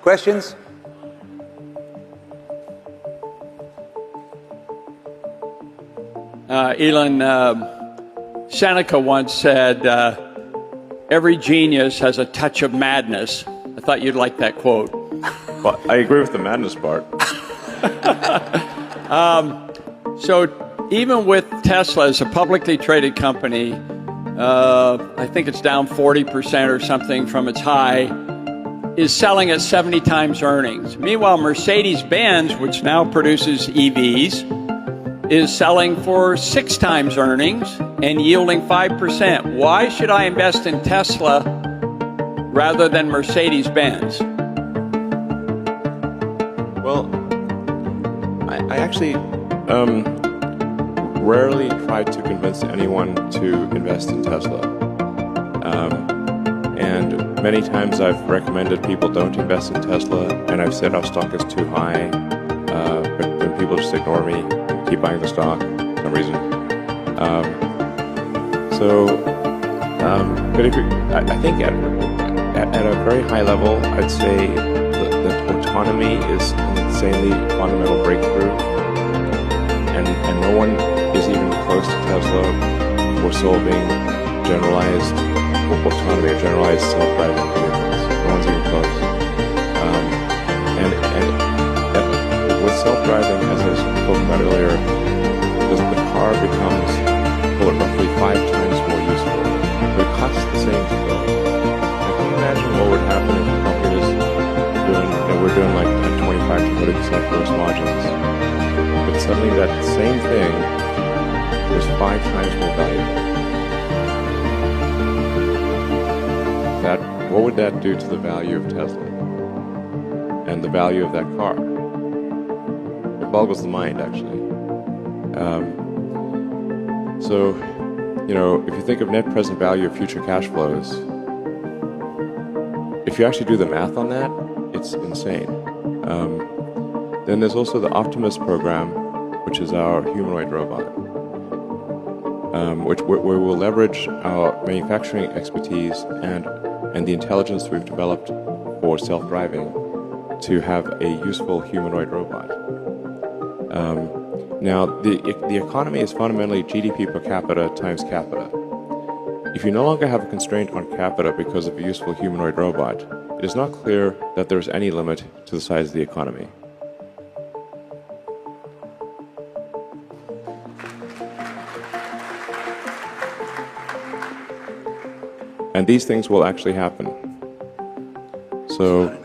Questions? Elon, Seneca once said, every genius has a touch of madness. I thought you'd like that quote. Well, I agree with the madness part. So even with Tesla as a publicly traded company, I think it's down 40% or something from its high, is selling at 70 times earnings. Meanwhile, Mercedes-Benz, which now produces EVs, is selling for 6 times earnings and yielding 5%. Why should I invest in Tesla rather than Mercedes-Benz? Well, I actually rarely try to convince anyone to invest in Tesla. And many times I've recommended people don't invest in Tesla, and I've said our stock is too high, but then people just ignore me, keep buying the stock for some reason. But if I think at a very high level, I'd say that autonomy is an insanely fundamental breakthrough, and no one is even close to Tesla for solving generalized autonomy or generalized self-driving vehicles. No one's even close. And with self-driving, as I spoke about earlier, the car becomes roughly 5 times more useful, but it costs the same to build. Now, can you imagine what would happen if the company was doing, we're doing like 25 to 30% gross margins, but suddenly that same thing was 5 times more valuable. What would that do to the value of Tesla and the value of that car? It boggles the mind, actually. So, if you think of net present value of future cash flows, if you actually do the math on that, it's insane. Then there's also the Optimus program, which is our humanoid robot, where we'll leverage our manufacturing expertise and the intelligence we've developed for self-driving to have a useful humanoid robot. Now, the economy is fundamentally GDP per capita times capita. If you no longer have a constraint on capita because of a useful humanoid robot, it is not clear that there is any limit to the size of the economy. And these things will actually happen. So